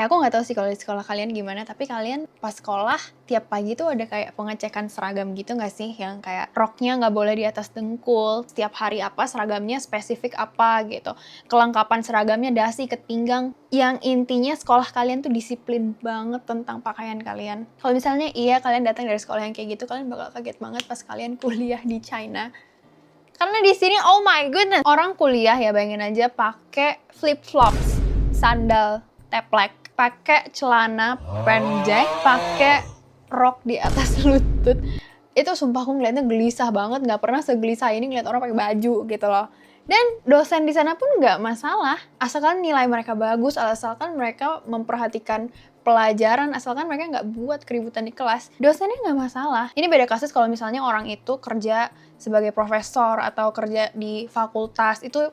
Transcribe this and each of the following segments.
Aku nggak tahu sih kalau di sekolah kalian gimana, tapi kalian pas sekolah tiap pagi tuh ada kayak pengecekan seragam gitu nggak sih? Yang kayak roknya nggak boleh di atas dengkul, setiap hari apa seragamnya spesifik apa gitu. Kelengkapan seragamnya dasi, ikat pinggang. Yang intinya sekolah kalian tuh disiplin banget tentang pakaian kalian. Kalau misalnya iya kalian datang dari sekolah yang kayak gitu, kalian bakal kaget banget pas kalian kuliah di China. Karena di sini oh my goodness, orang kuliah ya bayangin aja pakai flip flops, sandal teplek, pakai celana pendek, pakai rok di atas lutut. Itu sumpah aku ngeliatnya gelisah banget, nggak pernah segelisah ini ngeliat orang pakai baju gitu loh. Dan dosen di sana pun nggak masalah, asalkan nilai mereka bagus, asalkan mereka memperhatikan pelajaran, asalkan mereka nggak buat keributan di kelas, dosennya nggak masalah. Ini beda kasus kalau misalnya orang itu kerja sebagai profesor atau kerja di fakultas, itu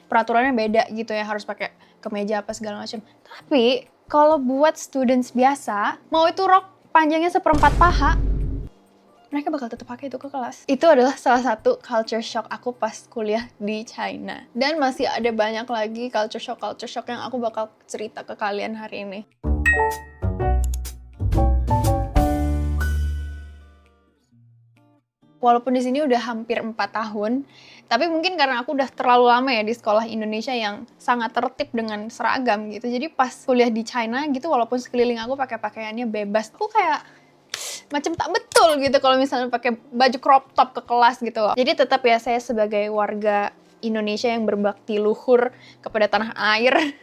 peraturannya beda gitu ya, harus pakai kemeja apa segala macam. Tapi kalau buat students biasa, mau itu rok panjangnya seperempat paha, mereka bakal tetap pakai itu ke kelas. Itu adalah salah satu culture shock aku pas kuliah di China. Dan masih ada banyak lagi culture shock yang aku bakal cerita ke kalian hari ini. Walaupun di sini udah hampir 4 tahun, tapi mungkin karena aku udah terlalu lama ya di sekolah Indonesia yang sangat tertib dengan seragam gitu. Jadi pas kuliah di China gitu, walaupun sekeliling aku pakai pakaiannya bebas, aku kayak macam tak betul gitu kalau misalnya pakai baju crop top ke kelas gitu loh. Jadi tetap ya saya sebagai warga Indonesia yang berbakti luhur kepada tanah air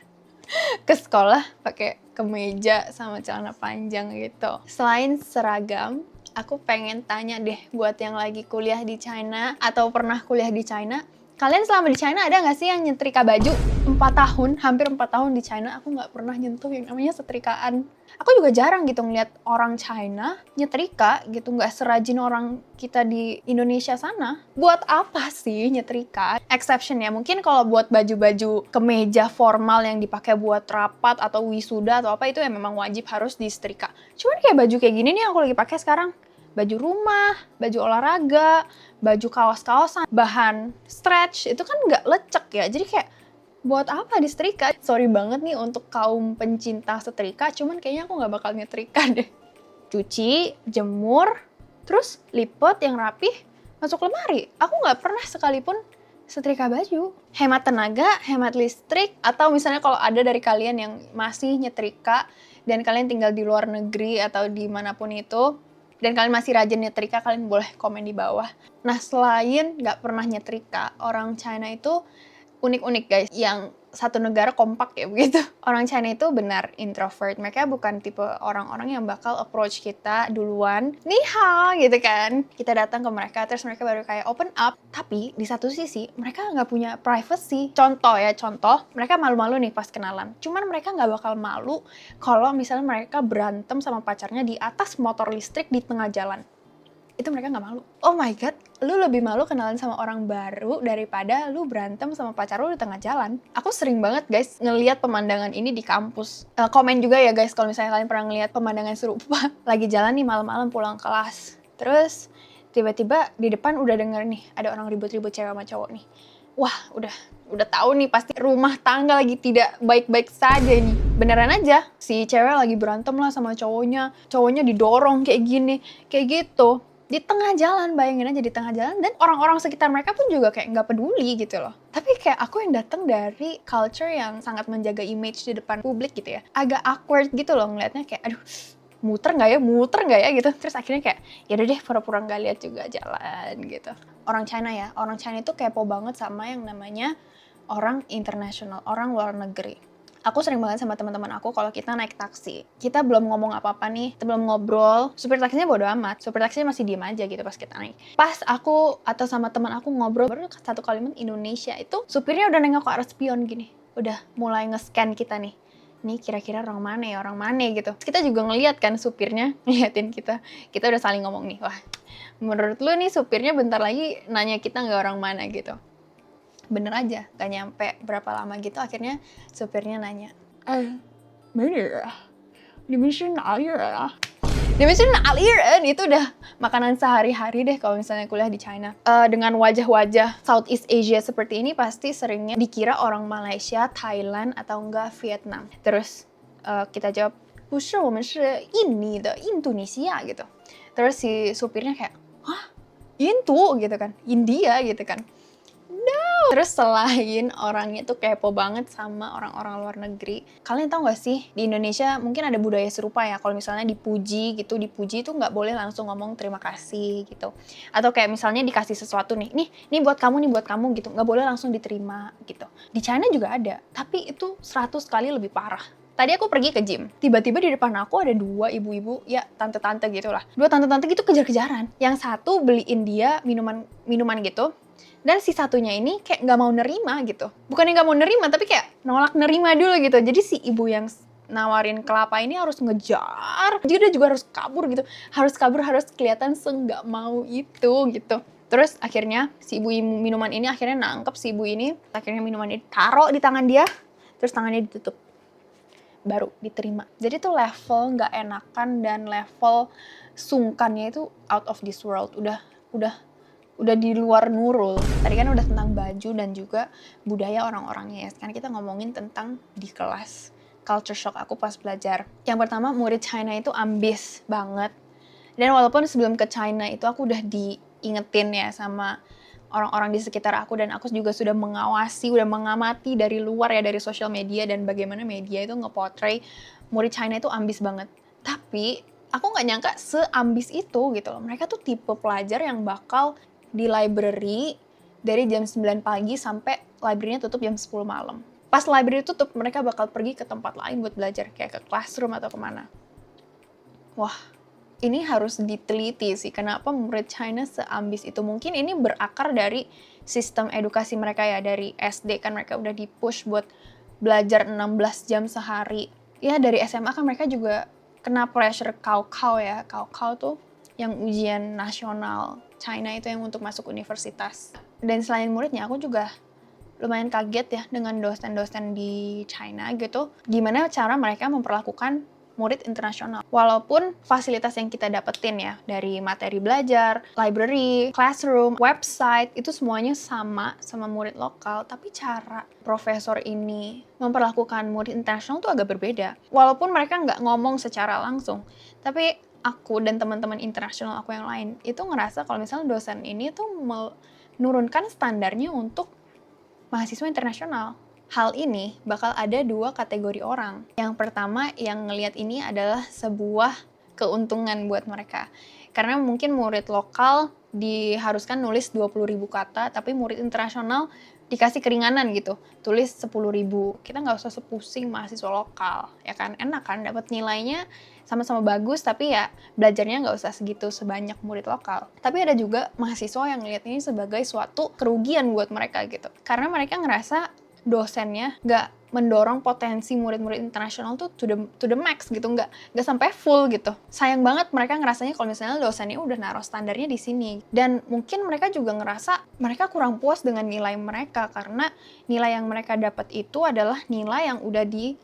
ke sekolah pakai kemeja sama celana panjang gitu. Selain seragam, aku pengen tanya deh buat yang lagi kuliah di China atau pernah kuliah di China, kalian selama di China ada nggak sih yang nyetrika baju? 4 tahun, hampir 4 tahun di China, aku nggak pernah nyentuh yang namanya setrikaan. Aku juga jarang gitu ngeliat orang China nyetrika gitu, nggak serajin orang kita di Indonesia sana. Buat apa sih nyetrika? Exception ya, mungkin kalau buat baju-baju kemeja formal yang dipakai buat rapat atau wisuda atau apa, itu ya memang wajib harus disetrika. Cuman kayak baju kayak gini nih yang aku lagi pakai sekarang. Baju rumah, baju olahraga, baju kaos-kaosan, bahan stretch, itu kan nggak lecek ya. Jadi kayak, buat apa disetrika? Sorry banget nih untuk kaum pencinta setrika, cuman kayaknya aku nggak bakal nyetrika deh. Cuci, jemur, terus lipet yang rapih, masuk lemari. Aku nggak pernah sekalipun setrika baju. Hemat tenaga, hemat listrik, atau misalnya kalau ada dari kalian yang masih nyetrika, dan kalian tinggal di luar negeri atau dimanapun itu, dan kalian masih rajin nyetrika, kalian boleh komen di bawah. Nah, selain nggak pernah nyetrika, orang China itu unik-unik guys, yang satu negara kompak ya begitu. Orang China itu benar introvert, mereka bukan tipe orang-orang yang bakal approach kita duluan, ni hao gitu kan. Kita datang ke mereka, terus mereka baru kayak open up. Tapi di satu sisi, mereka nggak punya privacy. Contoh, mereka malu-malu nih pas kenalan. Cuman mereka nggak bakal malu kalau misalnya mereka berantem sama pacarnya di atas motor listrik di tengah jalan. Itu mereka nggak malu. Oh my god, lu lebih malu kenalan sama orang baru daripada lu berantem sama pacar lu di tengah jalan. Aku sering banget guys ngelihat pemandangan ini di kampus. Komen juga ya guys kalau misalnya kalian pernah ngelihat pemandangan serupa. Lagi jalan nih malam-malam pulang kelas. Terus tiba-tiba di depan udah denger nih ada orang ribut-ribut cewek sama cowok nih. Wah, udah tahu nih pasti rumah tangga lagi tidak baik-baik saja nih. Beneran aja, si cewek lagi berantem lah sama cowoknya didorong kayak gini, kayak gitu. Di tengah jalan, bayangin aja di tengah jalan, dan orang-orang sekitar mereka pun juga kayak nggak peduli gitu loh. Tapi kayak aku yang datang dari culture yang sangat menjaga image di depan publik gitu ya, agak awkward gitu loh ngeliatnya, kayak aduh muter nggak ya gitu. Terus akhirnya kayak yaudah deh pura-pura nggak lihat juga jalan gitu. Orang China itu kepo banget sama yang namanya orang internasional, orang luar negeri. Aku sering banget sama teman-teman aku kalau kita naik taksi. Kita belum ngomong apa-apa nih, kita belum ngobrol. Supir taksinya bodo amat, supir taksinya masih diem aja gitu pas kita naik. Pas aku atau sama teman aku ngobrol, baru satu kalimat Indonesia itu, supirnya udah nengok ke arah spion gini. Udah mulai nge-scan kita nih. Nih kira-kira orang mana gitu. Kita juga ngeliat kan supirnya, ngeliatin kita. Kita udah saling ngomong nih, wah menurut lu nih supirnya bentar lagi nanya kita nggak orang mana gitu. Bener aja, gak nyampe berapa lama gitu akhirnya supirnya nanya, bener ya? Dimension air ya? Dimension air itu udah makanan sehari-hari deh kalau misalnya kuliah di China. Dengan wajah-wajah Southeast Asia seperti ini pasti seringnya dikira orang Malaysia, Thailand, atau enggak Vietnam. Terus kita jawab, 不是，我们是印尼的Indonesia gitu. Terus si supirnya kayak, hah? Intu gitu kan, India gitu kan. Terus selain orangnya tuh kepo banget sama orang-orang luar negeri, kalian tahu nggak sih di Indonesia mungkin ada budaya serupa ya, kalau misalnya dipuji tuh nggak boleh langsung ngomong terima kasih gitu. Atau kayak misalnya dikasih sesuatu nih buat kamu gitu, nggak boleh langsung diterima gitu. Di China juga ada, tapi itu 100 kali lebih parah. Tadi aku pergi ke gym, tiba-tiba di depan aku ada 2 ibu-ibu, ya tante-tante gitu lah. 2 tante-tante gitu kejar-kejaran. Yang satu beliin dia minuman gitu, dan si satunya ini kayak nggak mau nerima gitu. Bukannya nggak mau nerima, tapi kayak nolak nerima dulu gitu. Jadi si ibu yang nawarin kelapa ini harus ngejar. Jadi dia juga harus kabur gitu. Harus kelihatan nggak mau itu gitu. Terus akhirnya si ibu minuman ini akhirnya nangkep si ibu ini. Akhirnya minuman ini taruh di tangan dia. Terus tangannya ditutup. Baru diterima. Jadi tuh level nggak enakan dan level sungkannya itu out of this world. Udah di luar Nurul. Tadi kan udah tentang baju dan juga budaya orang-orangnya ya. Sekarang kita ngomongin tentang di kelas. Culture shock aku pas belajar. Yang pertama, murid China itu ambis banget. Dan walaupun sebelum ke China itu aku udah diingetin ya sama orang-orang di sekitar aku, dan aku juga sudah mengawasi, udah mengamati dari luar ya, dari sosial media dan bagaimana media itu nge-portray murid China itu ambis banget. Tapi aku nggak nyangka seambis itu gitu loh. Mereka tuh tipe pelajar yang bakal di library dari jam 9 pagi sampai library-nya tutup jam 10 malam. Pas library tutup, mereka bakal pergi ke tempat lain buat belajar, kayak ke classroom atau kemana. Wah, ini harus diteliti sih, kenapa murid China seambis itu. Mungkin ini berakar dari sistem edukasi mereka ya, dari SD kan mereka udah di-push buat belajar 16 jam sehari. Ya dari SMA kan mereka juga kena pressure Gaokao ya. Gaokao tuh yang ujian nasional China itu yang untuk masuk universitas. Dan selain muridnya, aku juga lumayan kaget ya dengan dosen-dosen di China gitu. Gimana cara mereka memperlakukan murid internasional. Walaupun fasilitas yang kita dapetin ya, dari materi belajar, library, classroom, website, itu semuanya sama murid lokal. Tapi cara profesor ini memperlakukan murid internasional tuh agak berbeda. Walaupun mereka nggak ngomong secara langsung, tapi aku dan teman-teman internasional aku yang lain itu ngerasa kalau misalnya dosen ini tuh menurunkan standarnya untuk mahasiswa internasional. Hal ini bakal ada 2 kategori orang. Yang pertama yang ngelihat ini adalah sebuah keuntungan buat mereka. Karena mungkin murid lokal diharuskan nulis 20.000 kata, tapi murid internasional dikasih keringanan gitu, tulis 10.000. Kita nggak usah sepusing mahasiswa lokal, ya kan? Enak kan, dapat nilainya sama-sama bagus, tapi ya belajarnya nggak usah segitu sebanyak murid lokal. Tapi ada juga mahasiswa yang ngeliat ini sebagai suatu kerugian buat mereka gitu. Karena mereka ngerasa dosennya nggak mendorong potensi murid-murid internasional tuh to the max gitu, nggak sampai full gitu. Sayang banget mereka ngerasanya kalau misalnya dosennya udah naruh standarnya di sini. Dan mungkin mereka juga ngerasa mereka kurang puas dengan nilai mereka, karena nilai yang mereka dapat itu adalah nilai yang udah di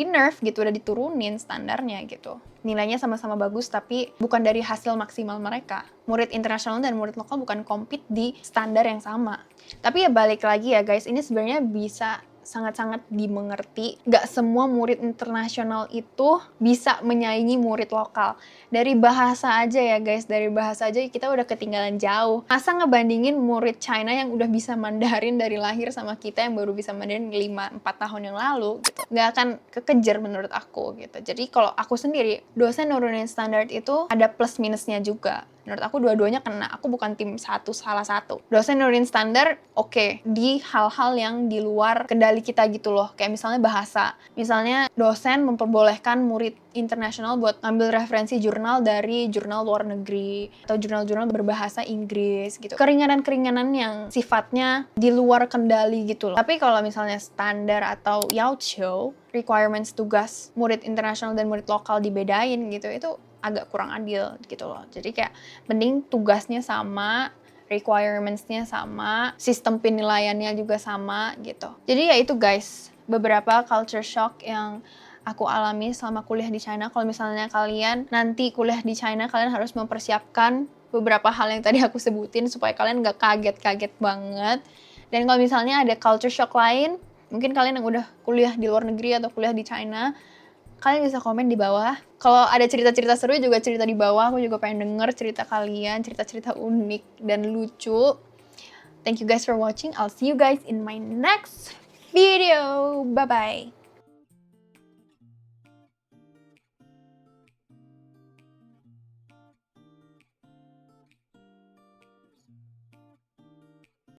nerf gitu, udah diturunin standarnya gitu. Nilainya sama-sama bagus, tapi bukan dari hasil maksimal mereka. Murid internasional dan murid lokal bukan compete di standar yang sama. Tapi ya balik lagi ya guys, ini sebenarnya bisa sangat-sangat dimengerti. Gak semua murid internasional itu bisa menyaingi murid lokal. Dari bahasa aja ya guys, dari bahasa aja kita udah ketinggalan jauh. Masa ngebandingin murid China yang udah bisa Mandarin dari lahir sama kita yang baru bisa Mandarin 5-4 tahun yang lalu gitu. Gak akan kekejar menurut aku gitu. Jadi kalau aku sendiri, dosen nurunin standar itu ada plus minusnya juga. Menurut aku dua-duanya kena. Aku bukan tim salah satu. Dosen nurunin standar, oke, di hal-hal yang di luar kendali kita gitu loh. Kayak misalnya bahasa. Misalnya dosen memperbolehkan murid internasional buat ngambil referensi jurnal dari jurnal luar negeri atau jurnal-jurnal berbahasa Inggris gitu. Keringanan-keringanan yang sifatnya di luar kendali gitu loh. Tapi kalau misalnya standar atau yaoqiu, requirements tugas murid internasional dan murid lokal dibedain gitu, itu agak kurang adil gitu loh. Jadi kayak mending tugasnya sama, requirements-nya sama, sistem penilaiannya juga sama gitu. Jadi ya itu guys, beberapa culture shock yang aku alami selama kuliah di China. Kalau misalnya kalian nanti kuliah di China, kalian harus mempersiapkan beberapa hal yang tadi aku sebutin supaya kalian nggak kaget-kaget banget. Dan kalau misalnya ada culture shock lain, mungkin kalian yang udah kuliah di luar negeri atau kuliah di China, kalian bisa komen di bawah. Kalau ada cerita-cerita seru juga cerita di bawah. Aku juga pengen denger cerita kalian, cerita-cerita unik dan lucu. Thank you guys for watching. I'll see you guys in my next video. Bye-bye.